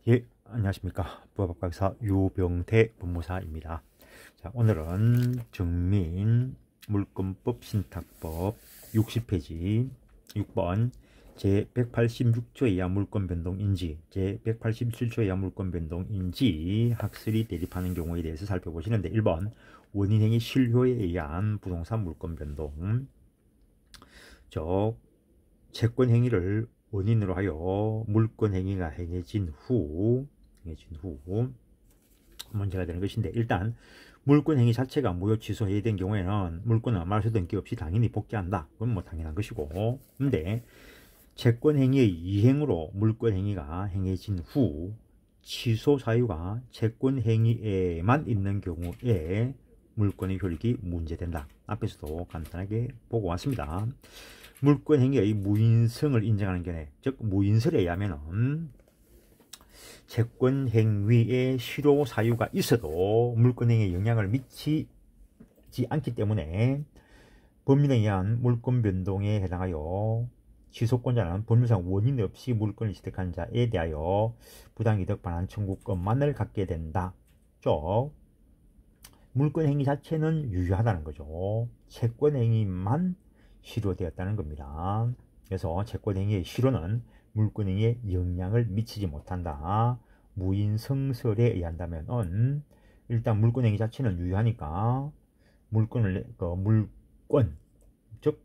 예, 안녕하십니까. 부가박박사 유병태 법무사입니다. 자, 오늘은 증민 물권법 신탁법 60페이지 6번 제186조 이하 물권변동인지 제187조 이하 물권변동인지 학설이 대립하는 경우에 대해서 살펴보시는데 1번 원인행위 실효에 의한 부동산 물권변동 채권행위를 원인으로 하여 물권행위가 행해진 후 문제가 되는 것인데, 일단 물권행위 자체가 무효 취소해야 된 경우에는 물권은 말소 등기 없이 당연히 복귀한다. 그건 뭐 당연한 것이고, 근데 채권행위의 이행으로 물권행위가 행해진 후 취소 사유가 채권행위에만 있는 경우에 물권의 효력이 문제된다. 앞에서도 간단하게 보고 왔습니다. 물권행위의 무인성을 인정하는 견해, 즉 무인설에 의하면 채권행위의 실효 사유가 있어도 물권행위에 영향을 미치지 않기 때문에 법률에 의한 물권 변동에 해당하여 취소권자는 법률상 원인 없이 물권을 취득한 자에 대하여 부당이득 반환 청구권만을 갖게 된다. 즉 물권행위 자체는 유효하다는 거죠. 채권행위만 실효되었다는 겁니다. 그래서 채권행위의 실효는 물권행위에 영향을 미치지 못한다. 무인성설에 의한다면 일단 물권행위 자체는 유효하니까 물권 즉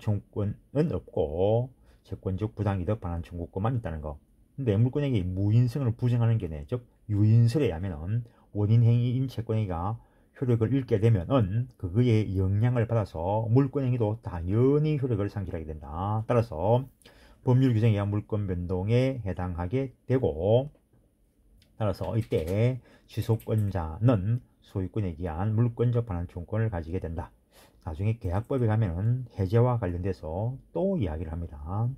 청구권은 없고 채권적 부당이득 반환 청구권만 있다는 거. 근데 물권행위 무인성을 부정하는 견해, 즉 유인설에 의하면 원인행위인 채권행위가 효력을 잃게 되면은 그거에 영향을 받아서 물권행위도 당연히 효력을 상실하게 된다. 따라서 법률 규정에 의한 물권 변동에 해당하게 되고, 따라서 이때 취소권자는 소유권에 의한 물권적 반환 청구권을 가지게 된다. 나중에 계약법에 가면은 해제와 관련돼서 또 이야기를 합니다.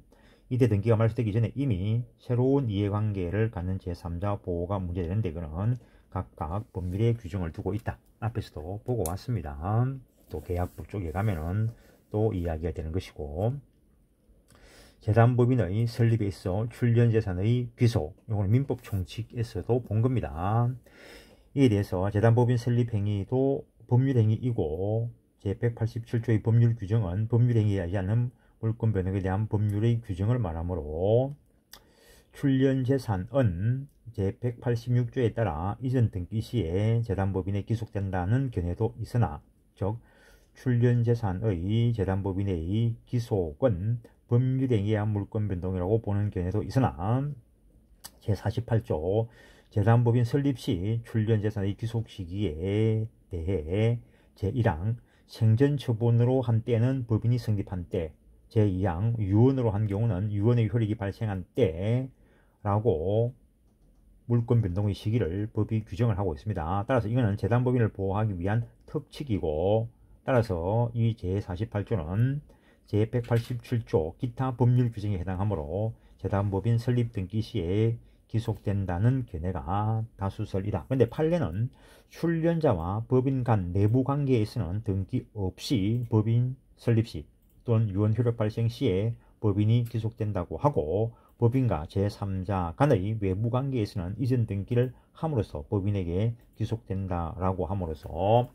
이때 등기가 말소되기 전에 이미 새로운 이해관계를 갖는 제3자 보호가 문제되는데, 이거는 각각 법률의 규정을 두고 있다. 앞에서도 보고 왔습니다. 또 계약법 쪽에 가면은 또 이야기가 되는 것이고, 재단법인의 설립에 있어 출연재산의 귀속, 이거는 민법 총칙에서도 본 겁니다. 이에 대해서 재단법인 설립 행위도 법률행위이고, 제187조의 법률 규정은 법률행위에 의한 물권 변동에 대한 법률의 규정을 말하므로 출연재산은 제186조에 따라 이전 등기 시에 재단법인에 기속된다는 견해도 있으나, 즉 출연재산의 재단법인의 기속은 법률행위에 의한 물권 변동이라고 보는 견해도 있으나, 제48조 재단법인 설립 시 출연재산의 기속 시기에 대해 제1항 생전처분으로 한 때는 법인이 성립한 때, 제2항 유언으로 한 경우는 유언의 효력이 발생한 때라고 물권 변동의 시기를 법이 규정을 하고 있습니다. 따라서 이거는 재단법인을 보호하기 위한 특칙이고, 따라서 이 제48조는 제187조 기타 법률 규정에 해당하므로 재단법인 설립 등기 시에 기속된다는 견해가 다수설이다. 그런데 판례는 출연자와 법인 간 내부 관계에 있어서는 등기 없이 법인 설립 시 또는 유언 효력 발생 시에 법인이 기속된다고 하고, 법인과 제3자 간의 외부 관계에서는 이전 등기를 함으로써 법인에게 기속된다라고 함으로써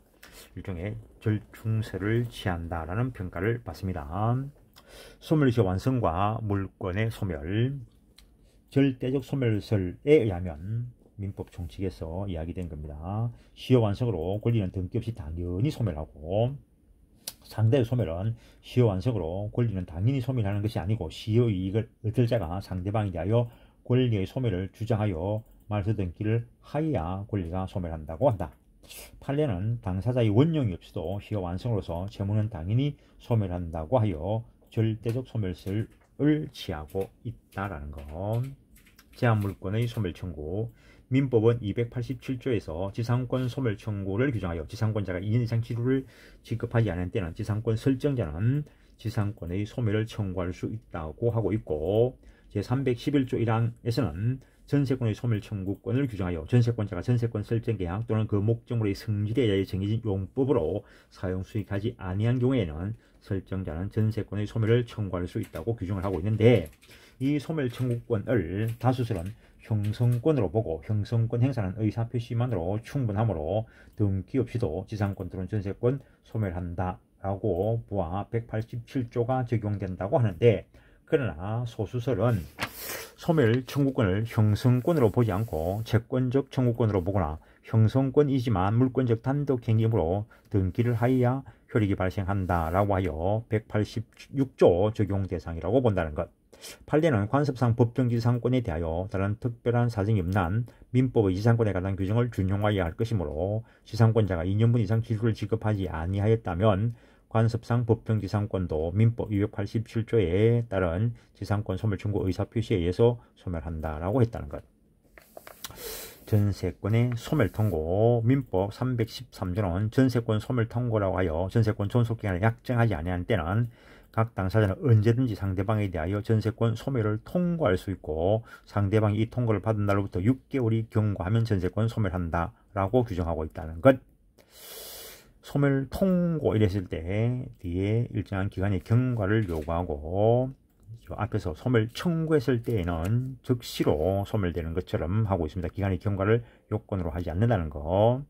일종의 절충설을 취한다라는 평가를 받습니다. 소멸시효 완성과 물권의 소멸, 절대적 소멸설에 의하면 민법 총칙에서 이야기된 겁니다. 시효 완성으로 권리는 등기 없이 당연히 소멸하고, 상대의 소멸은 시효 완성으로 권리는 당연히 소멸하는 것이 아니고 시효 이익을 얻을 자가 상대방에 대하여 권리의 소멸을 주장하여 말소 등기를 하여야 권리가 소멸한다고 한다. 판례는 당사자의 원령이 없이도 시효 완성으로서 채무는 당연히 소멸한다고 하여 절대적 소멸설을 취하고 있다라는 것. 제한물권의 소멸 청구, 민법은 287조에서 지상권 소멸 청구를 규정하여 지상권자가 2년 이상 치료를 지급하지 않은 때는 지상권 설정자는 지상권의 소멸을 청구할 수 있다고 하고 있고, 제311조 1항에서는 전세권의 소멸 청구권을 규정하여 전세권자가 전세권 설정 계약 또는 그 목적물의 성질에 의해 정해진 용법으로 사용 수익하지 아니한 경우에는 설정자는 전세권의 소멸을 청구할 수 있다고 규정을 하고 있는데, 이 소멸 청구권을 다수설은 형성권으로 보고 형성권 행사는 의사표시만으로 충분하므로 등기 없이도 지상권 또는 전세권 소멸한다 라고 부하 187조가 적용된다고 하는데, 그러나 소수설은 소멸 청구권을 형성권으로 보지 않고 채권적 청구권으로 보거나 형성권이지만 물권적 단독행위이므로 등기를 하여야 효력이 발생한다 라고 하여 186조 적용 대상이라고 본다는 것. 판례는 관습상 법정지상권에 대하여 다른 특별한 사정이 없는 한 민법의 지상권에 관한 규정을 준용하여야 할 것이므로 지상권자가 2년분 이상 기술을 지급하지 아니하였다면 관습상 법정지상권도 민법 287조에 따른 지상권 소멸 청구 의사표시에 의해서 소멸한다라고 했다는 것. 전세권의 소멸 통고. 민법 313조는 전세권 소멸 통고라고 하여 전세권 존속기간을 약정하지 아니한 때는 각 당사자는 언제든지 상대방에 대하여 전세권 소멸을 통고할 수 있고, 상대방이 이 통고를 받은 날로부터 6개월이 경과하면 전세권 소멸한다 라고 규정하고 있다는 것. 소멸 통고 이랬을 때 뒤에 일정한 기간의 경과를 요구하고, 앞에서 소멸 청구했을 때에는 즉시로 소멸되는 것처럼 하고 있습니다. 기간의 경과를 요건으로 하지 않는다는 거.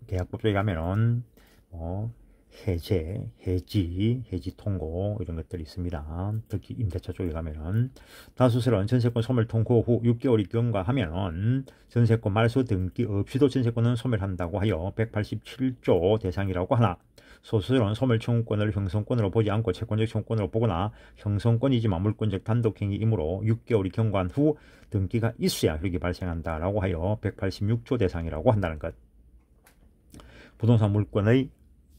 계약법조에 가면은 해제, 해지 통고 이런 것들이 있습니다. 특히 임대차 쪽에 가면은 다수설은 전세권 소멸 통고 후 6개월이 경과하면은 전세권 말소 등기 없이도 전세권은 소멸한다고 하여 187조 대상이라고 하나, 소수설은 소멸 청구권을 형성권으로 보지 않고 채권적 청구권으로 보거나 형성권이지만 물권적 단독행위이므로 6개월이 경과한 후 등기가 있어야 효력이 발생한다라고 하여 186조 대상이라고 한다는 것. 부동산 물권의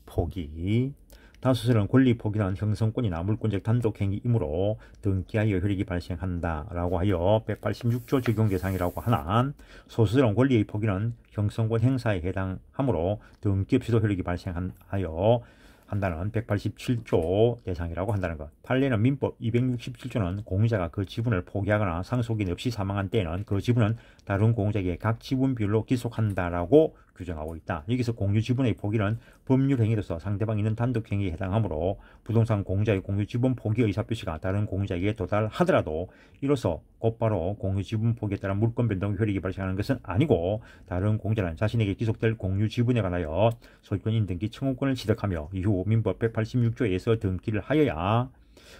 포기. 다수설은 권리 포기는 형성권이나 물권적 단독행위이므로 등기하여 효력이 발생한다라고 하여 186조 적용 대상이라고 하나, 소수설은 권리의 포기는 형성권 행사에 해당하므로 등기 없이도 효력이 발생하여 한다는 187조 대상이라고 한다는 것. 판례는 민법 267조는 공유자가 그 지분을 포기하거나 상속인 없이 사망한 때에는 그 지분은 다른 공유자에게 각 지분 비율로 기속한다라고 규정하고 있다. 여기서 공유 지분의 포기는 법률 행위로서 상대방이 있는 단독 행위에 해당하므로 부동산 공유자의 공유 지분 포기 의사표시가 다른 공유자에게 도달하더라도 이로써 곧바로 공유 지분 포기에 따른 물권 변동 효력이 발생하는 것은 아니고, 다른 공유자는 자신에게 기속될 공유 지분에 관하여 소유권인 등기 청구권을 취득하며 이후 민법 186조에서 등기를 하여야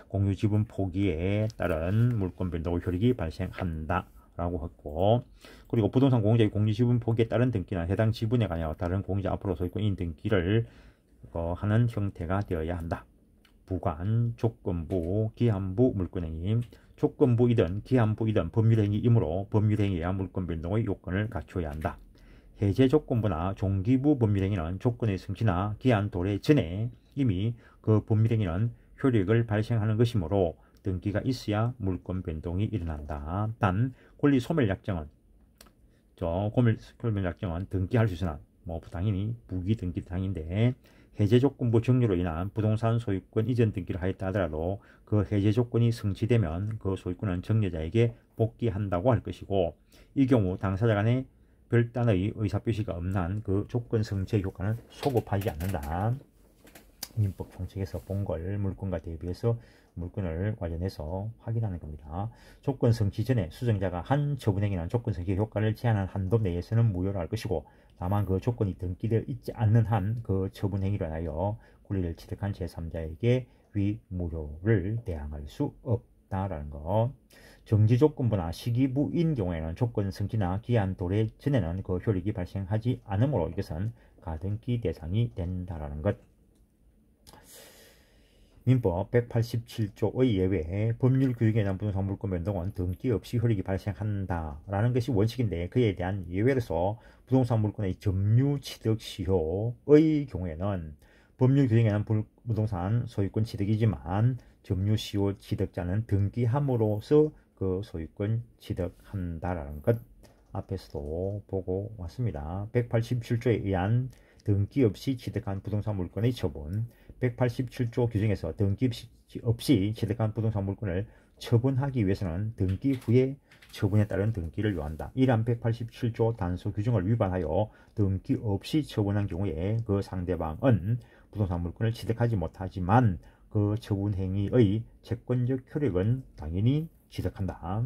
공유 지분 포기에 따른 물권 변동 효력이 발생한다 라고 했고, 그리고 부동산 공유자의 공유 지분 포기에 따른 등기는 해당 지분에 관하여 다른 공유자 앞으로 소유권인 등기를 하는 형태가 되어야 한다. 부관, 조건부, 기한부 물권행위. 조건부이든 기한부이든 법률행위이므로 법률행위야 물권 변동의 요건을 갖춰야 한다. 해제 조건부나 종기부 법률행위는 조건의 성취나 기한 도래 전에 이미 그 법률행위는 효력을 발생하는 것이므로 등기가 있어야 물권 변동이 일어난다. 단 권리 소멸 약정은 등기할 수 있으나 당연히 부기 등기 대상인데, 해제 조건부 종료로 인한 부동산 소유권 이전 등기를 하였다 하더라도 그 해제 조건이 성취되면 그 소유권은 정려자에게 복귀한다고 할 것이고, 이 경우 당사자 간의 별단의 의사표시가 없는 한 그 조건 성취의 효과는 소급하지 않는다. 민법 총칙에서 본 걸 물권과 대비해서 물권을 관련해서 확인하는 겁니다. 조건 성취 전에 수정자가 한 처분행위는 조건 성취 효과를 제한한 한도 내에서는 무효로 할 것이고, 다만 그 조건이 등기되어 있지 않는 한 그 처분행위로 하여 권리를 취득한 제3자에게 위무효를 대항할 수 없다라는 것. 정지조건부나 시기부인 경우에는 조건 성취나 기한 도래 전에는 그 효력이 발생하지 않으므로 이것은 가등기 대상이 된다라는 것. 민법 187조의 예외 법률 규정에 대한 부동산 물권 변동은 등기 없이 효력이 발생한다라는 것이 원칙인데, 그에 대한 예외로서 부동산 물권의 점유 취득 시효의 경우에는 법률 규정에는 부동산 소유권 취득이지만 점유 시효 취득자는 등기함으로써 그 소유권 취득한다라는 것 앞에서도 보고 왔습니다. 187조에 의한 등기 없이 취득한 부동산 물권의 처분. 187조 규정에서 등기 없이 취득한 부동산 물권을 처분하기 위해서는 등기 후에 처분에 따른 등기를 요한다. 이러한 187조 단서 규정을 위반하여 등기 없이 처분한 경우에 그 상대방은 부동산 물권을 취득하지 못하지만 그 처분 행위의 채권적 효력은 당연히 취득한다.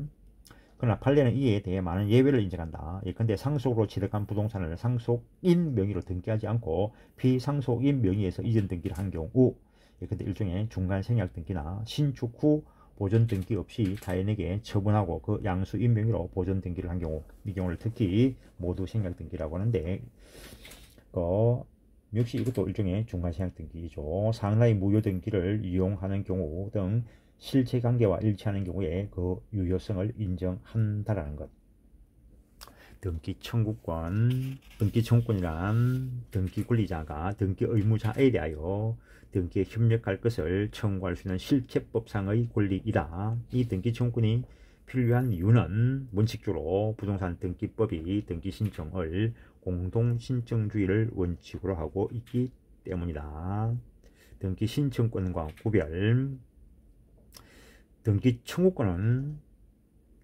그러나 판례는 이에 대해 많은 예외를 인정한다. 예컨대 상속으로 취득한 부동산을 상속인 명의로 등기하지 않고 피상속인 명의에서 이전 등기를 한 경우, 예컨대 일종의 중간 생략 등기나 신축 후 보존 등기 없이 타인에게 처분하고 그 양수인 명의로 보존 등기를 한 경우, 이 경우를 특히 모두 생략 등기라고 하는데, 역시 이것도 일종의 중간 생략 등기이죠. 상나의 무효 등기를 이용하는 경우 등 실체관계와 일치하는 경우에 그 유효성을 인정한다라는 것. 등기 청구권이란 등기 권리자가 등기 의무자에 대하여 등기에 협력할 것을 청구할 수 있는 실체법상의 권리이다. 이 등기 청구권이 필요한 이유는 원칙적으로 부동산 등기법이 등기 신청을 공동신청주의를 원칙으로 하고 있기 때문이다. 등기 신청권과 구별. 등기 청구권은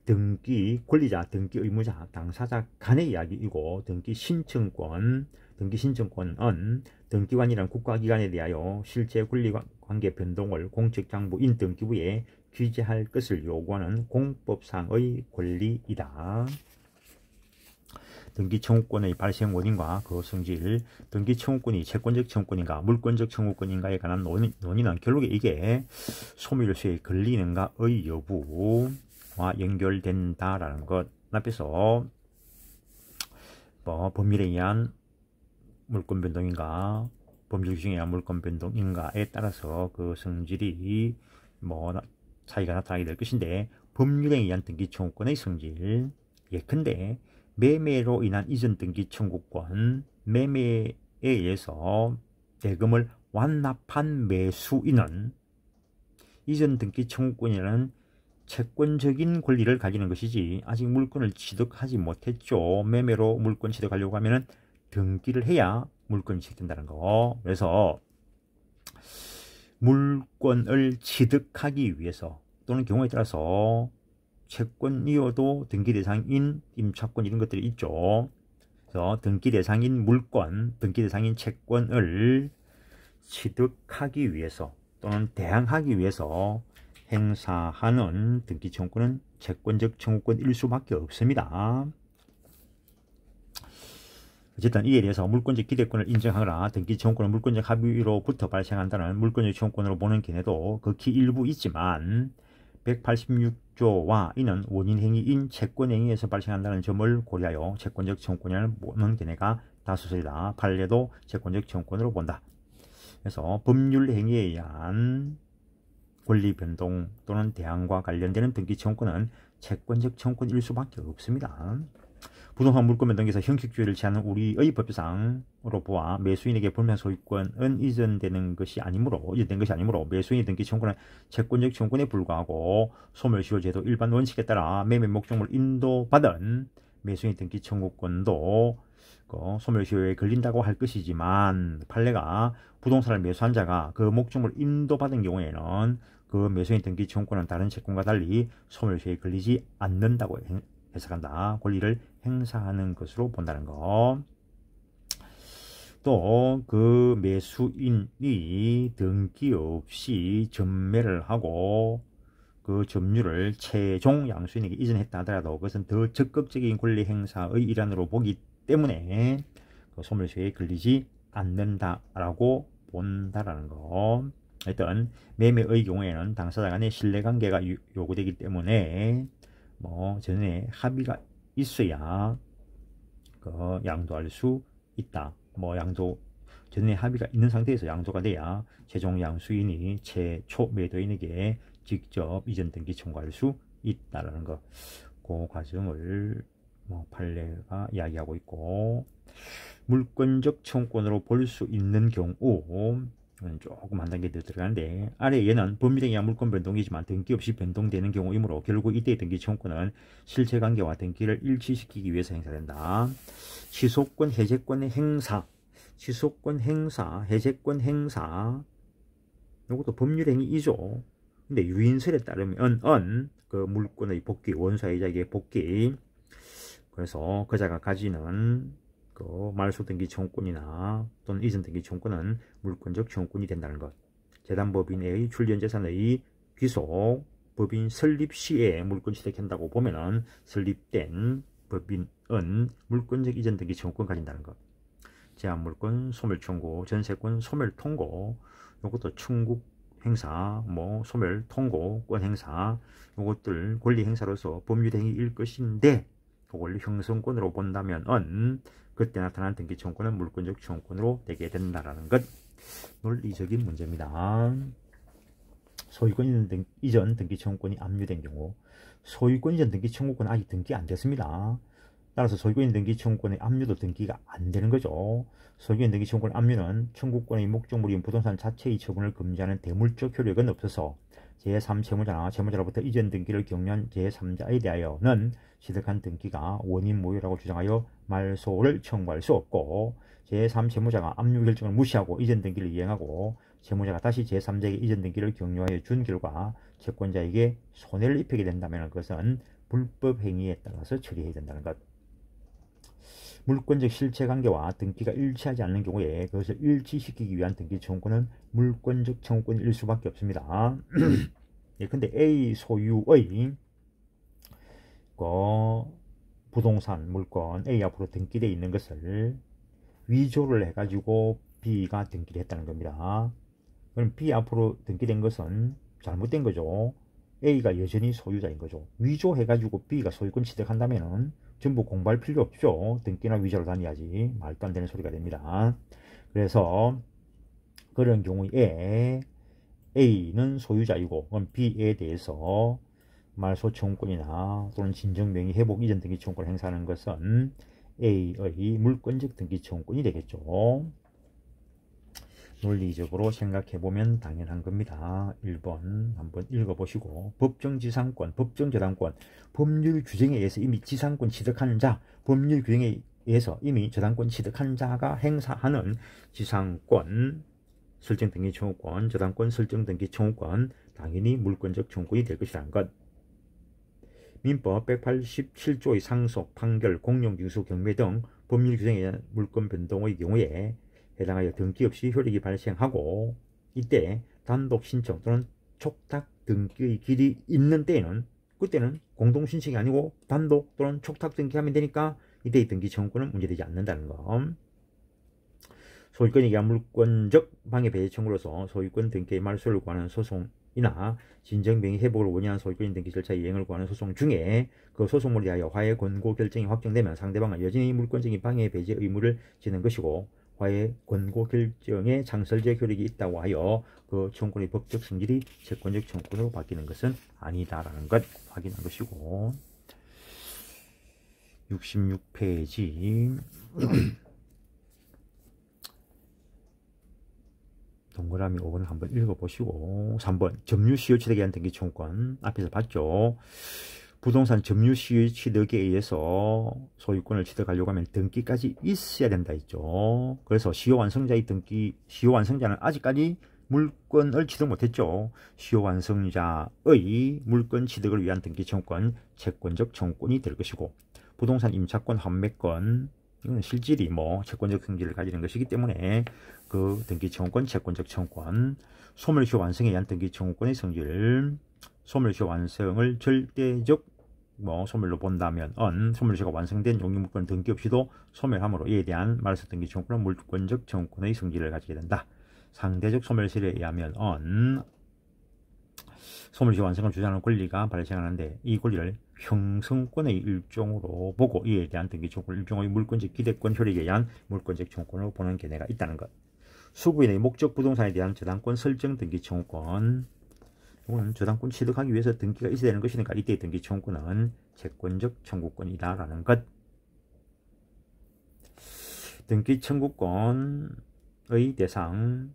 등기 권리자, 등기 의무자, 당사자 간의 이야기이고, 등기 신청권은 등기관이란 국가기관에 대하여 실제 권리관계 변동을 공적장부인 등기부에 규제할 것을 요구하는 공법상의 권리이다. 등기 청구권의 발생 원인과 그 성질. 등기 청구권이 채권적 청구권인가 물권적 청구권인가에 관한 논의는 결국에 이게 소멸시효에 걸리는가의 여부와 연결된다라는 것. 앞에서 법률에 의한 물권 변동인가 법률 규정에 의한 물권 변동인가에 따라서 그 성질이 차이가 나타나게 될 것인데, 법률에 의한 등기 청구권의 성질. 예컨대 매매로 인한 이전 등기 청구권, 매매에 의해서 대금을 완납한 매수인은 이전 등기 청구권이라는 채권적인 권리를 가지는 것이지 아직 물건을 취득하지 못했죠. 매매로 물건 취득하려고 하면은 등기를 해야 물건이 취득된다는 거. 그래서 물건을 취득하기 위해서 또는 경우에 따라서 채권이어도 등기 대상인 임차권 이런 것들이 있죠. 그래서 등기 대상인 물건, 등기 대상인 채권을 취득하기 위해서 또는 대항하기 위해서 행사하는 등기 청구권은 채권적 청구권일 수밖에 없습니다. 어쨌든 이에 대해서 물권적 기대권을 인정하거나 등기 청구권은 물권적 합의로부터 발생한다는 물권적 청구권으로 보는 견해도 극히 일부 있지만 186조와 이는 원인행위인 채권행위에서 발생한다는 점을 고려하여 채권적 청구권을 보는 견해가 다수설이다. 판례도 채권적 청구권으로 본다. 그래서 법률 행위에 의한 권리 변동 또는 대항과 관련되는 등기 청구권은 채권적 청구권일 수밖에 없습니다. 부동산 물권 변동에서 형식주의를 취하는 우리의 법상으로 보아 매수인에게 불매한 소유권은 이전된 것이 아니므로 매수인의 등기 청구는 채권적 청구권에 불과하고 소멸시효 제도 일반 원칙에 따라 매매 목적물 인도받은 매수인의 등기 청구권도 소멸시효에 걸린다고 할 것이지만, 판례가 부동산을 매수한 자가 그 목적물 인도받은 경우에는 그 매수인 등기 청구권은 다른 채권과 달리 소멸시효에 걸리지 않는다고 해석한다. 권리를 행사하는 것으로 본다는 거. 또 그 매수인이 등기 없이 전매를 하고 그 점유를 최종 양수인에게 이전했다 하더라도 그것은 더 적극적인 권리 행사의 일환으로 보기 때문에 그 소멸시효에 걸리지 않는다라고 본다라는 거. 하여튼 매매의 경우에는 당사자 간의 신뢰관계가 요구되기 때문에 전에 합의가 있어야 양도할 수 있다. 전에 합의가 있는 상태에서 양도가 돼야 최종 양수인이 최초 매도인에게 직접 이전 등기 청구할 수 있다라는 거. 그 과정을 판례가 이야기하고 있고, 물권적 청구권으로 볼 수 있는 경우 조금 한 단계 더 들어가는데, 아래 얘는 법률에 의한 물권 변동이지만 등기 없이 변동되는 경우이므로 결국 이때의 등기 청구권은 실체관계와 등기를 일치시키기 위해서 행사된다. 취소권, 해제권의 행사, 해제권 행사, 이것도 법률행위이죠. 근데 유인설에 따르면 그 물권의 복귀, 원수이자에게 복귀, 그래서 그자가 가지는 그 말소 등기 청구권이나 또는 이전 등기 청구권은 물권적 청구권이 된다는 것. 재단법인의 출전 재산의 귀속, 법인 설립 시에 물권 취득한다고 보면은 설립된 법인은 물권적 이전 등기 청구권 가진다는 것. 제한물권, 소멸청구, 전세권, 소멸통고, 요것도 청구 행사, 소멸, 통고권 행사, 요것들 권리 행사로서 법률 행위일 것인데, 그걸 형성권으로 본다면은 그때 나타난 등기 청구권은 물권적 청구권으로 되게 된다라는 것. 논리적인 문제입니다. 소유권 이전 등기 청구권이 압류된 경우, 소유권 이전 등기 청구권은 아직 등기 안 됐습니다. 따라서 소유권 등기 청구권의 압류도 등기가 안 되는 거죠. 소유권 등기 청구권 압류는 청구권의 목적물인 부동산 자체의 처분을 금지하는 대물적 효력은 없어서 제3채무자나 채무자로부터 이전 등기를 격려한 제3자에 대하여는 취득한 등기가 원인 모유라고 주장하여 말소를 청구할 수 없고, 제3채무자가 압류 결정을 무시하고 이전 등기를 이행하고 채무자가 다시 제3자에게 이전 등기를 격려하여 준 결과 채권자에게 손해를 입히게 된다면 그것은 불법 행위에 따라서 처리해야 된다는 것. 물권적 실체관계와 등기가 일치하지 않는 경우에 그것을 일치시키기 위한 등기 청구권은 물권적 청구권일 수밖에 없습니다. 예컨대 A 소유의 부동산 물권 A 앞으로 등기되어 있는 것을 위조를 해가지고 B가 등기를 했다는 겁니다. 그럼 B 앞으로 등기된 것은 잘못된 거죠. A가 여전히 소유자인 거죠. 위조해가지고 B가 소유권 취득한다면은 전부 공부할 필요 없죠. 등기나 위조로 다녀야지. 말도 안 되는 소리가 됩니다. 그래서 그런 경우에 A는 소유자이고 그럼 B에 대해서 말소 청구권이나 또는 진정명의 회복 이전 등기 청구권을 행사하는 것은 A의 물권적 등기 청구권이 되겠죠. 논리적으로 생각해보면 당연한 겁니다. 1번 한번 읽어보시고, 법정지상권, 법정저당권, 법률 규정에 의해서 이미 지상권 취득한 자, 법률 규정에 의해서 이미 저당권 취득한 자가 행사하는 지상권 설정등기 청구권, 저당권 설정등기 청구권, 당연히 물권적 청구권이 될 것이라는 것. 민법 187조의 상속, 판결, 공용징수, 경매 등 법률 규정에 의한 물권 변동의 경우에 해당하여 등기 없이 효력이 발생하고, 이때 단독 신청 또는 촉탁 등기의 길이 있는 때에는 그때는 공동 신청이 아니고 단독 또는 촉탁 등기하면 되니까 이때의 등기 청구권은 문제되지 않는다는 것. 소유권에 의한 물권적 방해 배제 청구로서 소유권 등기의 말소를 구하는 소송이나 진정명의 회복을 원인한 소유권 등기 절차 이행을 구하는 소송 중에 그 소송을 위하여 화해 권고 결정이 확정되면 상대방은 여전히 물권적인 방해 배제 의무를 지는 것이고, 화해 권고 결정에 창설적 효력이 있다고 하여 그 청구권의 법적 성질이 채권적 청구권으로 바뀌는 것은 아니다라는 것 확인한 것이고, 66페이지 동그라미 5번을 한번 읽어보시고, 3번 점유시효 취득에 대한 등기 청구권 앞에서 봤죠. 부동산 점유시효 취득에 의해서 소유권을 취득하려고 하면 등기까지 있어야 된다 했죠. 그래서 시효완성자의 등기, 시효완성자는 아직까지 물권을 취득 못했죠. 시효완성자의 물권 취득을 위한 등기 청구권, 채권적 청구권이 될 것이고, 부동산 임차권, 환매권, 이건 실질이 채권적 성질을 가지는 것이기 때문에 그 등기 청구권, 채권적 청구권, 소멸시효 완성에 의한 등기 청구권의 성질, 소멸시효 완성을 절대적 소멸로 본다면 소멸시효가 완성된 용익물권 등기 없이도 소멸함으로 이에 대한 말소 등기 청구권은 물권적 청구권의 성질을 가지게 된다. 상대적 소멸시효에 의하면 소멸시효 완성을 주장하는 권리가 발생하는데 이 권리를 형성권의 일종으로 보고 이에 대한 등기 청구권 일종의 물권적 기대권 효력에 의한 물권적 청구권으로 보는 견해가 있다는 것. 수부인의 목적 부동산에 대한 저당권 설정 등기 청구권, 이거는 저당권 취득하기 위해서 등기가 있어야 되는 것이니까 이때의 등기 청구권은 채권적 청구권이다라는 것. 등기 청구권의 대상,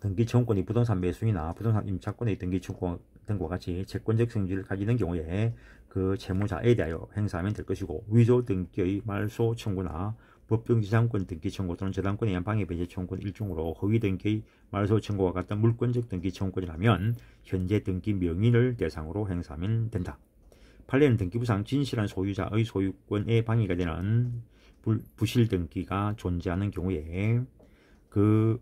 등기 청구권이 부동산 매수이나 부동산 임차권의 등기 청구권 등과 같이 채권적 성질을 가지는 경우에 그 채무자에 대하여 행사하면 될 것이고, 위조 등기의 말소 청구나 법정지상권 등기 청구 또는 저당권에 의한 방해 배제 청구권 일종으로 허위 등기의 말소 청구와 같은 물권적 등기 청구권이라면 현재 등기 명의를 대상으로 행사하면 된다. 판례는 등기부상 진실한 소유자의 소유권에 방해가 되는 부실 등기가 존재하는 경우에 그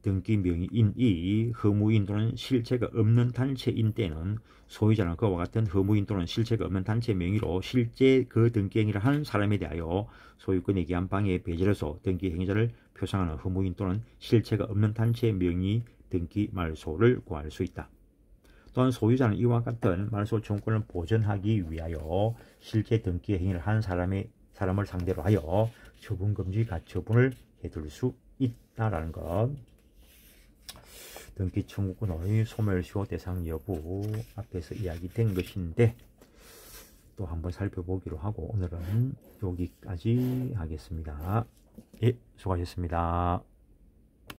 등기 명의인이 허무인 또는 실체가 없는 단체인 때는 소유자는 그와 같은 허무인 또는 실체가 없는 단체 명의로 실제 그 등기 행위를 한 사람에 대하여 소유권에 기한 방해 배제로서 등기 행위자를 표상하는 허무인 또는 실체가 없는 단체 명의 등기 말소를 구할 수 있다. 또한 소유자는 이와 같은 말소 청구권을 보전하기 위하여 실제 등기 행위를 한 사람을 상대로 하여 처분금지 가처분을 해둘 수 있다라는 것. 등기 청구권의 소멸시효 대상 여부 앞에서 이야기된 것인데 또 한번 살펴보기로 하고 오늘은 여기까지 하겠습니다. 예, 수고하셨습니다.